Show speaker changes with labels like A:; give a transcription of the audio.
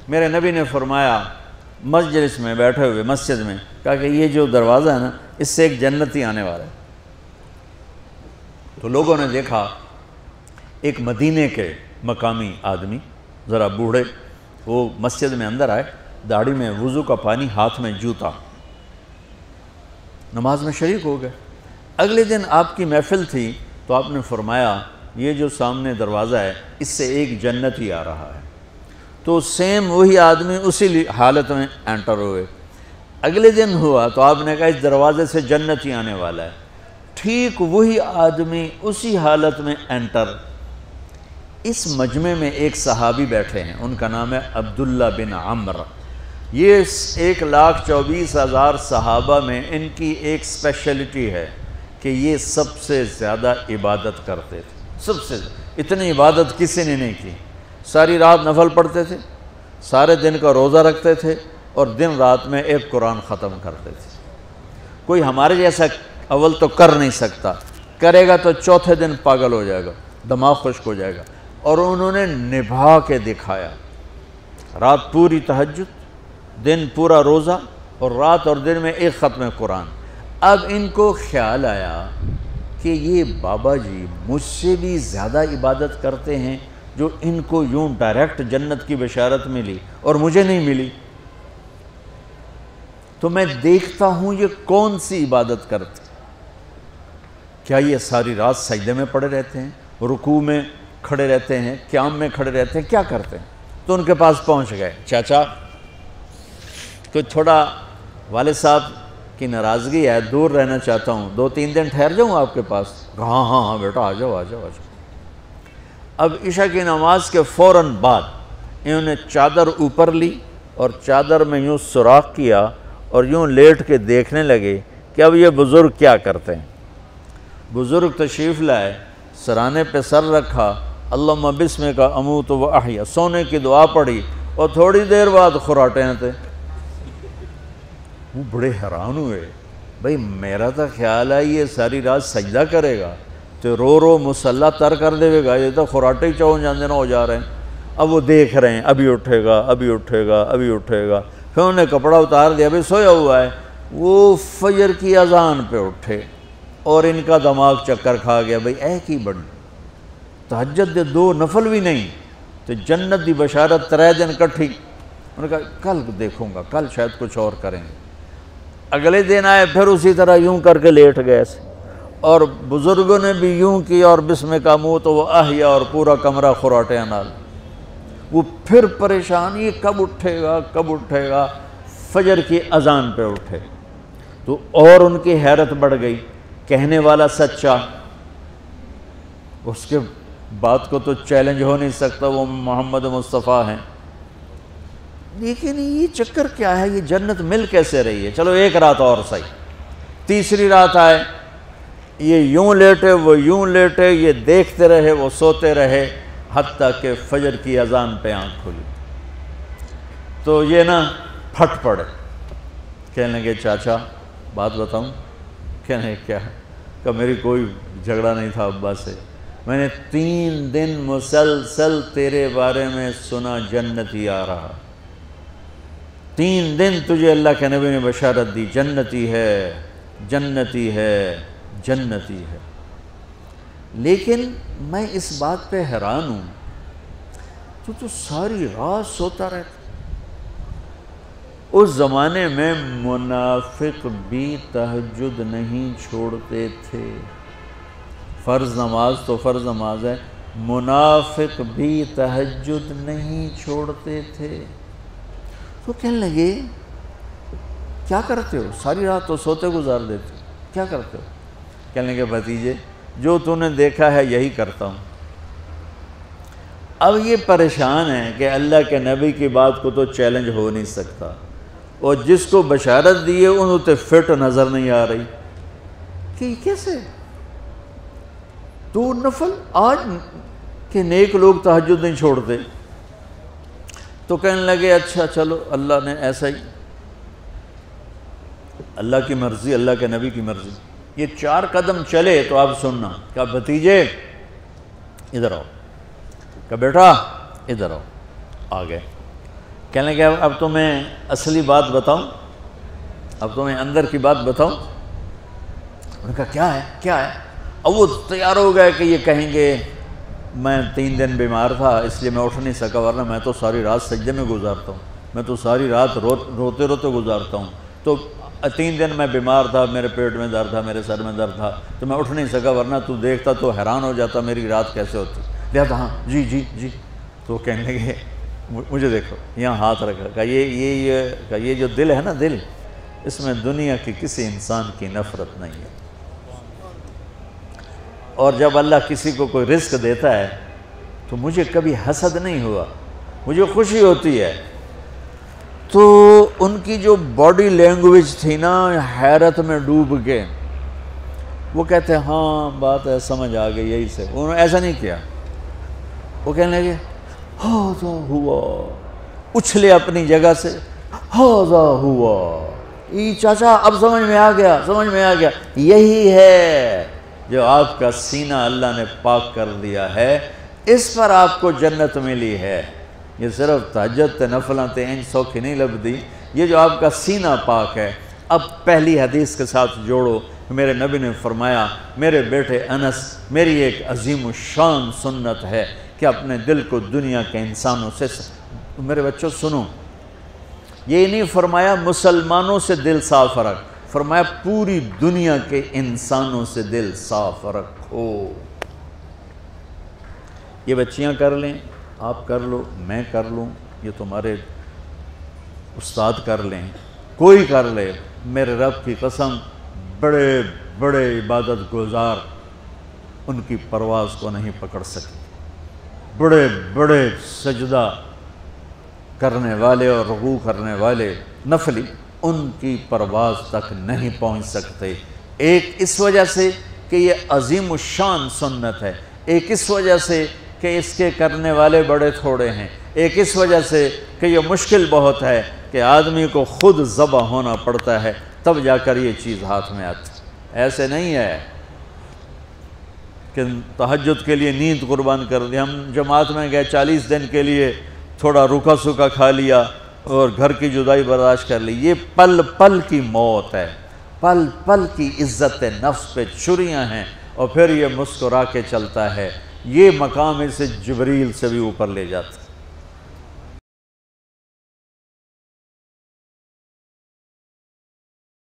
A: میرے نبی نے فرمایا مجلس میں بیٹھے ہوئے مسجد میں، کہا کہ یہ جو دروازہ ہے نا اس سے ایک جنتی آنے والا ہے۔ تو لوگوں نے دیکھا ایک مدینے کے مقامی آدمی ذرا بوڑھے، وہ مسجد میں اندر آئے، داڑھی میں وضو کا پانی، ہاتھ میں جوتا، نماز میں شریک ہو گئے۔ اگلے دن آپ کی محفل تھی تو آپ نے فرمایا یہ جو سامنے دروازہ ہے اس سے ایک جنتی آ رہا ہے۔ تو سیم وہی آدمی اسی حالت میں انٹر ہوئے۔ اگلے دن ہوا تو آپ نے کہا اس دروازے سے جنتی آنے والا ہے، ٹھیک وہی آدمی اسی حالت میں انٹر۔ اس مجمع میں ایک صحابی بیٹھے ہیں، ان کا نام ہے عبداللہ بن عمر۔ یہ 1,24,000 صحابہ میں ان کی ایک اسپیشلٹی ہے کہ یہ سب سے زیادہ عبادت کرتے تھے، سب سے اتنی عبادت کسی نے نہیں کی۔ ساری رات نفل پڑھتے تھے، سارے دن کا روزہ رکھتے تھے، اور دن رات میں ایک قرآن ختم کرتے تھے۔ کوئی ہمارے جیسا اول تو کر نہیں سکتا، کرے گا تو چوتھے دن پاگل ہو جائے گا، دماغ خشک ہو جائے گا، اور انہوں نے نبھا کے دکھایا۔ رات پوری تہجد، دن پورا روزہ، اور رات اور دن میں ایک ختم قرآن۔ اب ان کو خیال آیا کہ یہ بابا جی مجھ سے بھی زیادہ عبادت کرتے ہیں، جو ان کو یوں ڈائریکٹ جنت کی بشارت ملی اور مجھے نہیں ملی، تو میں دیکھتا ہوں یہ کون سی عبادت کرتے، کیا یہ ساری رات سجدے میں پڑے رہتے ہیں، رکوع میں کھڑے رہتے ہیں، قیام میں کھڑے رہتے ہیں، کیا کرتے ہیں؟ تو ان کے پاس پہنچ گئے، چاچا کوئی تھوڑا والد صاحب کی ناراضگی ہے، دور رہنا چاہتا ہوں، 2-3 دن ٹھہر جاؤں آپ کے پاس؟ ہاں ہاں ہاں بیٹا آ جاؤ آ جاؤ آ جاؤ۔ اب عشاء کی نماز کے فوراً بعد انہوں نے چادر اوپر لی اور چادر میں یوں سوراخ کیا اور یوں لیٹ کے دیکھنے لگے کہ اب یہ بزرگ کیا کرتے ہیں۔ بزرگ تشریف لائے، سرانے پہ سر رکھا، اللہم بسمک اموت و احیا، سونے کی دعا پڑھی، اور تھوڑی دیر بعد خراٹے تھے۔ وہ بڑے حیران ہوئے، بھئی میرا تو خیال ہے یہ ساری رات سجدہ کرے گا تو رو رو مصلی تر کر دے گا، یہ تو خراٹے ہی چون جاندے نہ ہو جا رہے ہیں۔ اب وہ دیکھ رہے ہیں ابھی اٹھے گا ابھی اٹھے گا ابھی اٹھے گا، پھر انہوں نے کپڑا اتار دیا، ابھی سویا ہوا ہے۔ وہ فجر کی اذان پہ اٹھے اور ان کا دماغ چکر کھا گیا، بھئی اے کی بڑی تہجد دے 2 نفل بھی نہیں تو جنت دی بشارت 3 دن کٹھی۔ انہوں نے کہا کل دیکھوں گا، کل شاید کچھ اور کریں گے۔ اگلے دن آئے، پھر اسی طرح یوں کر کے لیٹ گئے، اور بزرگوں نے بھی یوں کیا، اور بسمک اموت و احیا، اور پورا کمرہ خراٹے نال۔ وہ پھر پریشان، یہ کب اٹھے گا کب اٹھے گا؟ فجر کی اذان پہ اٹھے تو اور ان کی حیرت بڑھ گئی، کہنے والا سچا، اس کے بات کو تو چیلنج ہو نہیں سکتا، وہ محمد مصطفیٰ ہیں، لیکن یہ چکر کیا ہے، یہ جنت مل کیسے رہی ہے؟ چلو ایک رات اور صحیح۔ تیسری رات آئے، یہ یوں لیٹے وہ یوں لیٹے، یہ دیکھتے رہے وہ سوتے رہے، حتیٰ کہ فجر کی اذان پہ آنکھ کھلی تو یہ نا پھٹ پڑے، کہنے لگے چاچا بات بتاؤں؟ کہنے کیا؟ کہ میری کوئی جھگڑا نہیں تھا ابا سے، میں نے 3 دن مسلسل تیرے بارے میں سنا جنتی آ رہا، 3 دن تجھے اللہ کے نبی نے بشارت دی جنتی ہے جنتی ہے جنتی ہے، لیکن میں اس بات پہ حیران ہوں تو ساری رات سوتا رہتا۔ اس زمانے میں منافق بھی تہجد نہیں چھوڑتے تھے، فرض نماز تو فرض نماز ہے، منافق بھی تہجد نہیں چھوڑتے تھے۔ تو کہنے لگے کیا کرتے ہو؟ ساری رات تو سوتے گزار دیتے ہو، کیا کرتے ہو؟ کہنے لگے بھتیجے جو تو نے دیکھا ہے یہی کرتا ہوں۔ اب یہ پریشان ہے کہ اللہ کے نبی کی بات کو تو چیلنج ہو نہیں سکتا، اور جس کو بشارت دی ہے انہوں تے فٹ نظر نہیں آ رہی کہ کیسے تو نفل آج کہ نیک لوگ تہجد نہیں چھوڑتے۔ تو کہنے لگے اچھا چلو اللہ نے ایسا ہی، اللہ کی مرضی، اللہ کے نبی کی مرضی۔ یہ 4 قدم چلے تو آپ سننا، کہا بھتیجے ادھر آؤ، کہا بیٹا ادھر آؤ، آ گئے۔ کہنے لگے اب تمہیں اصلی بات بتاؤں، اب تمہیں اندر کی بات بتاؤں؟ انہوں نے کہا کیا ہے کیا ہے؟ اب وہ تیار ہو گئے کہ یہ کہیں گے میں 3 دن بیمار تھا اس لیے میں اٹھ نہیں سکا، ورنہ میں تو ساری رات سجدے میں گزارتا ہوں، میں تو ساری رات روتے روتے گزارتا ہوں، تو 3 دن میں بیمار تھا، میرے پیٹ میں درد تھا، میرے سر میں درد تھا، تو میں اٹھ نہیں سکا، ورنہ تو دیکھتا تو حیران ہو جاتا میری رات کیسے ہوتی۔ لہذا ہاں جی جی جی، تو کہنے لگے مجھے دیکھو یہاں ہاتھ رکھا، کہ یہ جو دل ہے نا، دل اس میں دنیا کی کسی انسان کی نفرت نہیں ہے، اور جب اللہ کسی کو کوئی رزق دیتا ہے تو مجھے کبھی حسد نہیں ہوا، مجھے خوشی ہوتی ہے۔ تو ان کی جو باڈی لینگویج تھی نا، حیرت میں ڈوب کے وہ کہتے ہیں ہاں بات ہے سمجھ آ گئی یہی سے، انہوں نے ایسا نہیں کیا، وہ کہنے لگے ہاذا ہوا، اچھلے اپنی جگہ سے، ہاذا ہوا، چاچا اب سمجھ میں آ گیا، سمجھ میں آ گیا، یہی ہے جو آپ کا سینہ اللہ نے پاک کر دیا ہے، اس پر آپ کو جنت ملی ہے۔ یہ صرف تہجد تے نفلاں تے انج سوکھی نہیں لبدی، یہ جو آپ کا سینہ پاک ہے۔ اب پہلی حدیث کے ساتھ جوڑو، میرے نبی نے فرمایا میرے بیٹے انس، میری ایک عظیم الشان سنت ہے کہ اپنے دل کو دنیا کے انسانوں سے، میرے بچوں سنو، یہ نہیں فرمایا مسلمانوں سے دل صاف رکھ، فرمایا پوری دنیا کے انسانوں سے دل صاف رکھو۔ یہ بچیاں کر لیں، آپ کر لو، میں کر لوں، یہ تمہارے استاد کر لیں، کوئی کر لے، میرے رب کی قسم بڑے بڑے عبادت گزار ان کی پرواز کو نہیں پکڑ سکتے، بڑے بڑے سجدہ کرنے والے اور رکوع کرنے والے نفلی ان کی پرواز تک نہیں پہنچ سکتے۔ ایک اس وجہ سے کہ یہ عظیم الشان سنت ہے، ایک اس وجہ سے کہ اس کے کرنے والے بڑے تھوڑے ہیں، ایک اس وجہ سے کہ یہ مشکل بہت ہے کہ آدمی کو خود ذبح ہونا پڑتا ہے تب جا کر یہ چیز ہاتھ میں آتی۔ ایسے نہیں ہے کہ تہجد کے لیے نیند قربان کر دی، ہم جماعت میں گئے 40 دن کے لیے تھوڑا روکھا سوکھا کھا لیا اور گھر کی جدائی برداشت کر لی، یہ پل پل کی موت ہے، پل پل کی عزت نفس پہ چھریاں ہیں، اور پھر یہ مسکرا کے چلتا ہے، یہ مقام اسے جبریل سے بھی اوپر لے جاتا ہے۔